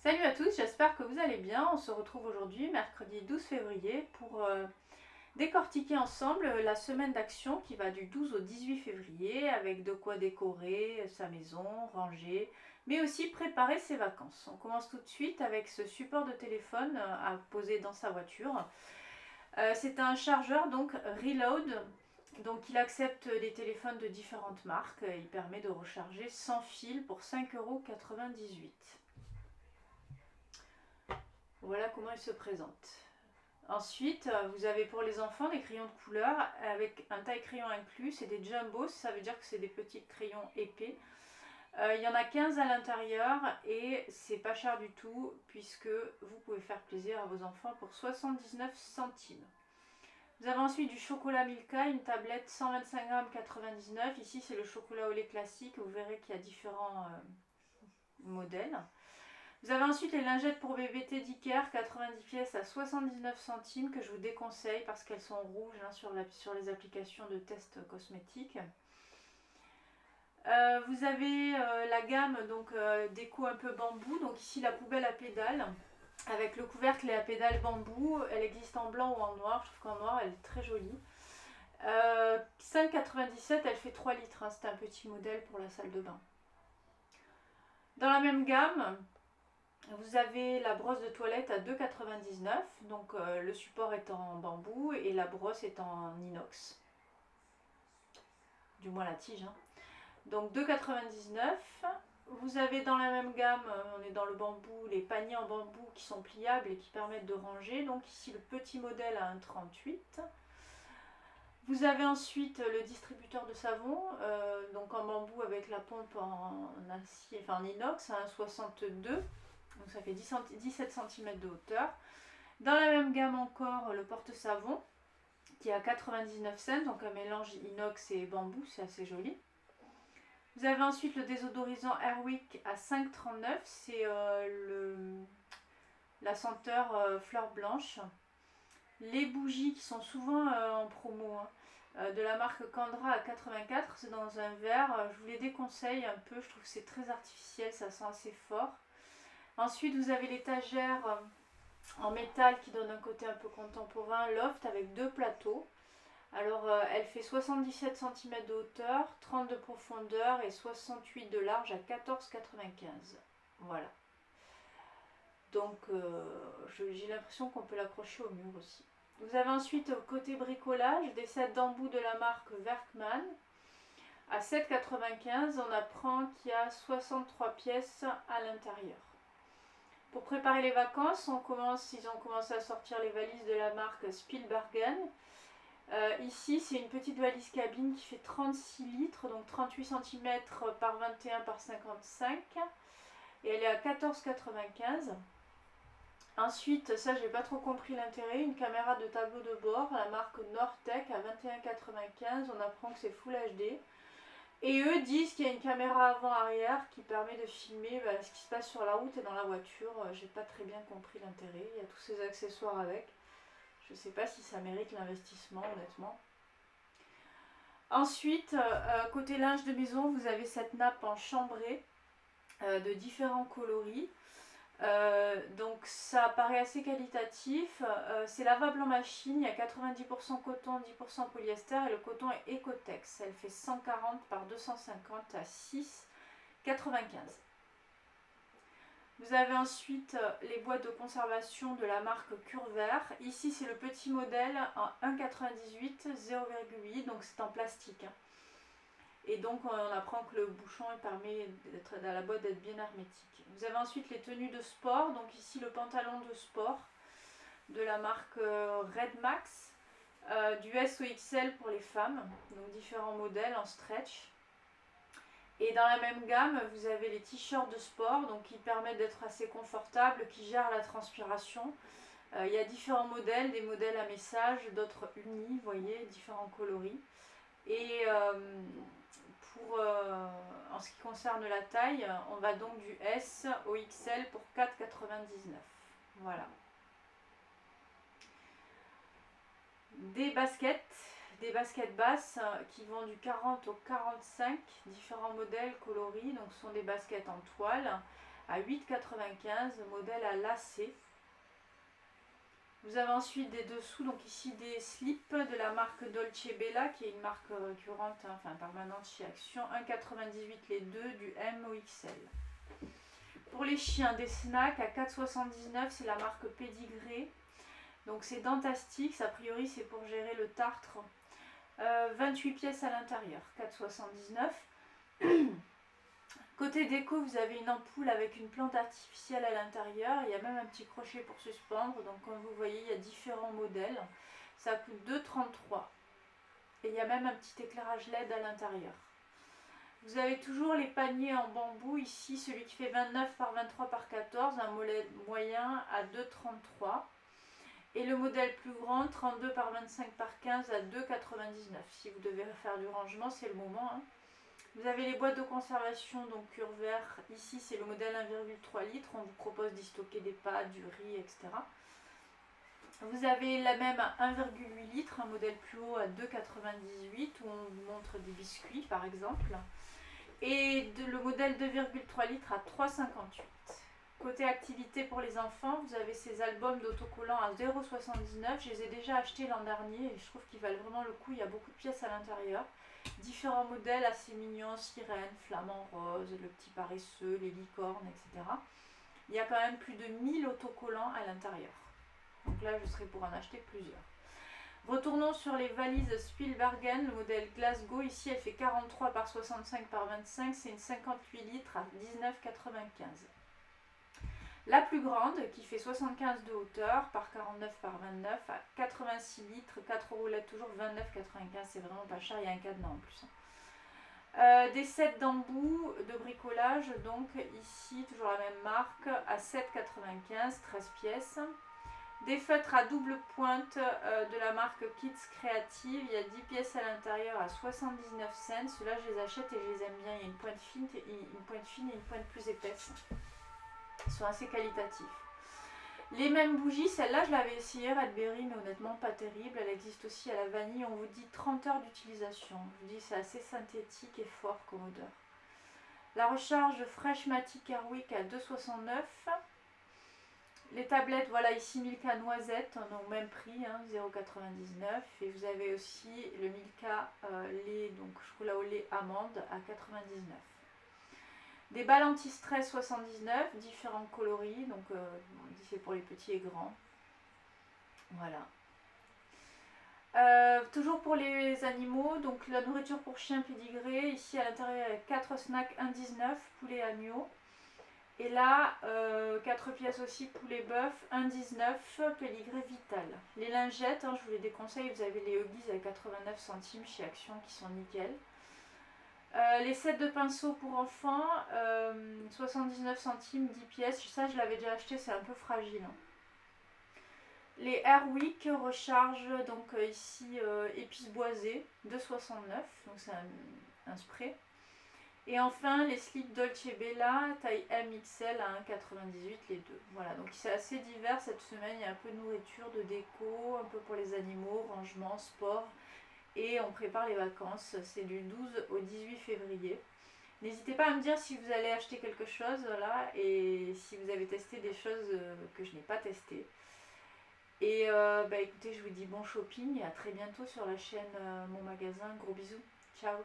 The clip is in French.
Salut à tous, j'espère que vous allez bien. On se retrouve aujourd'hui, mercredi 12 février, pour décortiquer ensemble la semaine d'action qui va du 12 au 18 février, avec de quoi décorer sa maison, ranger, mais aussi préparer ses vacances. On commence tout de suite avec ce support de téléphone à poser dans sa voiture. C'est un chargeur donc Reload. Donc il accepte les téléphones de différentes marques. Il permet de recharger sans fil pour 5,98 €. Voilà comment il se présente. Ensuite, vous avez pour les enfants des crayons de couleur avec un taille-crayon inclus. C'est des jumbos, ça veut dire que c'est des petits crayons épais. Il y en a 15 à l'intérieur et c'est pas cher du tout puisque vous pouvez faire plaisir à vos enfants pour 79 centimes. Vous avez ensuite du chocolat Milka, une tablette 125 g 99. Ici c'est le chocolat au lait classique, vous verrez qu'il y a différents modèles. Vous avez ensuite les lingettes pour bébé Teddy Care, 90 pièces à 79 centimes, que je vous déconseille parce qu'elles sont rouges sur les applications de tests cosmétiques. Vous avez la gamme donc déco un peu bambou, donc ici la poubelle à pédales avec le couvercle et la pédale bambou. Elle existe en blanc ou en noir, je trouve qu'en noir elle est très jolie. 5,97, elle fait 3 litres, hein, c'est un petit modèle pour la salle de bain. Dans la même gamme, vous avez la brosse de toilette à 2,99 €, donc le support est en bambou et la brosse est en inox. Du moins la tige. Hein. Donc 2,99 €. Vous avez dans la même gamme, on est dans le bambou, les paniers en bambou qui sont pliables et qui permettent de ranger. Donc ici le petit modèle à 1,38 €. Vous avez ensuite le distributeur de savon, donc en bambou avec la pompe en acier, enfin en inox à 1,62 €. Donc ça fait 17 cm de hauteur. Dans la même gamme encore, le porte-savon qui est à 99 cents, donc un mélange inox et bambou, c'est assez joli. Vous avez ensuite le désodorisant Airwick à 5,39 €, c'est la senteur fleur blanche. Les bougies qui sont souvent en promo, hein, de la marque Candra à 84, c'est dans un verre. Je vous les déconseille un peu, je trouve que c'est très artificiel, ça sent assez fort. Ensuite, vous avez l'étagère en métal qui donne un côté un peu contemporain, loft, avec 2 plateaux. Alors, elle fait 77 cm de hauteur, 30 de profondeur et 68 de large à 14,95 €. Voilà. Donc, j'ai l'impression qu'on peut l'accrocher au mur aussi. Vous avez ensuite, côté bricolage, des sets d'embouts de la marque Werkman. À 7,95 €, on apprend qu'il y a 63 pièces à l'intérieur. Pour préparer les vacances, ils ont commencé à sortir les valises de la marque Spielbergen. Ici, c'est une petite valise cabine qui fait 36 litres, donc 38 cm par 21 par 55. Et elle est à 14,95 €. Ensuite, ça, j'ai pas trop compris l'intérêt, une caméra de tableau de bord, la marque Nortec à 21,95 €. On apprend que c'est Full HD. Et eux disent qu'il y a une caméra avant-arrière qui permet de filmer ce qui se passe sur la route et dans la voiture. J'ai pas très bien compris l'intérêt. Il y a tous ces accessoires avec. Je sais pas si ça mérite l'investissement, honnêtement. Ensuite, côté linge de maison, vous avez cette nappe en chambré de différents coloris. Donc ça paraît assez qualitatif. C'est lavable en machine, il y a 90% coton, 10% polyester et le coton est Ecotex. Elle fait 140 par 250 à 6,95 €. Vous avez ensuite les boîtes de conservation de la marque Curver. Ici c'est le petit modèle en 1,98 €, 0,8, donc c'est en plastique. Hein. Et donc on apprend que le bouchon permet à la boîte d'être bien hermétique. Vous avez ensuite les tenues de sport, donc ici le pantalon de sport de la marque Red Max, du S au XL pour les femmes, donc différents modèles en stretch. Et dans la même gamme, vous avez les t-shirts de sport, donc qui permettent d'être assez confortables, qui gèrent la transpiration. Il y a différents modèles, des modèles à message, d'autres unis, vous voyez, différents coloris. Et en ce qui concerne la taille, on va donc du S au XL pour 4,99 €. Voilà. Des baskets basses qui vont du 40 au 45, différents modèles coloris, donc ce sont des baskets en toile à 8,95 €, modèle à lacets. Vous avez ensuite des dessous, donc ici des slips de la marque Dolce Bella, qui est une marque récurrente, enfin permanente chez Action. 1,98 € les deux, du M au XL. Pour les chiens, des snacks à 4,79 €, c'est la marque Pédigré. Donc c'est Dentastic, a priori c'est pour gérer le tartre. 28 pièces à l'intérieur, 4,79 €. Côté déco, vous avez une ampoule avec une plante artificielle à l'intérieur. Il y a même un petit crochet pour suspendre. Donc comme vous voyez, il y a différents modèles. Ça coûte 2,33 €. Et il y a même un petit éclairage LED à l'intérieur. Vous avez toujours les paniers en bambou. Ici, celui qui fait 29 par 23 par 14, un modèle moyen à 2,33 €. Et le modèle plus grand, 32 par 25 par 15 à 2,99 €. Si vous devez faire du rangement, c'est le moment, hein. Vous avez les boîtes de conservation, donc Curvert. Ici, c'est le modèle 1,3 litres. On vous propose d'y stocker des pâtes, du riz, etc. Vous avez la même à 1,8 litres, un modèle plus haut à 2,98 € où on vous montre des biscuits, par exemple. Et le modèle 2,3 litres à 3,58 €. Côté activité pour les enfants, vous avez ces albums d'autocollants à 0,79 €. Je les ai déjà achetés l'an dernier et je trouve qu'ils valent vraiment le coup. Il y a beaucoup de pièces à l'intérieur. Différents modèles assez mignons, sirène, flamant rose, le petit paresseux, les licornes, etc. Il y a quand même plus de 1000 autocollants à l'intérieur. Donc là, je serais pour en acheter plusieurs. Retournons sur les valises Spielbergen, le modèle Glasgow. Ici, elle fait 43 par 65 par 25. C'est une 58 litres à 19,95 €. La plus grande, qui fait 75 de hauteur par 49 par 29 à 86 litres, 4 roulettes, toujours 29,95 €. C'est vraiment pas cher, il y a un cadenas en plus. Des sets d'embout de bricolage, donc ici, toujours la même marque, à 7,95 €, 13 pièces. Des feutres à double pointe de la marque Kids Creative, il y a 10 pièces à l'intérieur à 79 cents. Ceux-là, je les achète et je les aime bien. Il y a une pointe fine et une pointe plus épaisse. Ils sont assez qualitatifs. Les mêmes bougies, celle-là je l'avais essayée Raspberry, mais honnêtement pas terrible. Elle existe aussi à la vanille. On vous dit 30 heures d'utilisation. Je vous dis c'est assez synthétique et fort comme odeur. La recharge Freshmatic Airwick à 2,69 €. Les tablettes, voilà ici Milka noisette, donc même prix, hein, 0,99 €. Et vous avez aussi le Milka lait, donc chocolat au lait amande à 99 €. Des balles anti-stress 79, différents coloris, donc c'est pour les petits et grands. Voilà. Toujours pour les animaux, donc la nourriture pour chiens pédigré. Ici à l'intérieur, il y a 4 snacks 1,19 € poulet agneau. Et là, 4 pièces aussi poulet bœuf 1,19 € pédigré vital. Les lingettes, hein, je vous les déconseille, vous avez les Huggies à 89 centimes chez Action qui sont nickel. Les sets de pinceaux pour enfants, 79 centimes, 10 pièces. Ça, je l'avais déjà acheté, c'est un peu fragile. Hein. Les Airwick recharge, donc ici, épices boisées, 2,69 €. Donc c'est un spray. Et enfin, les slips Dolce Bella, taille MXL à 1,98 € les deux. Voilà, donc c'est assez divers cette semaine. Il y a un peu de nourriture, de déco, un peu pour les animaux, rangement, sport. Et on prépare les vacances, c'est du 12 au 18 février. N'hésitez pas à me dire si vous allez acheter quelque chose là et si vous avez testé des choses que je n'ai pas testées. Et écoutez, je vous dis bon shopping et à très bientôt sur la chaîne Mon Magasin. Gros bisous, ciao.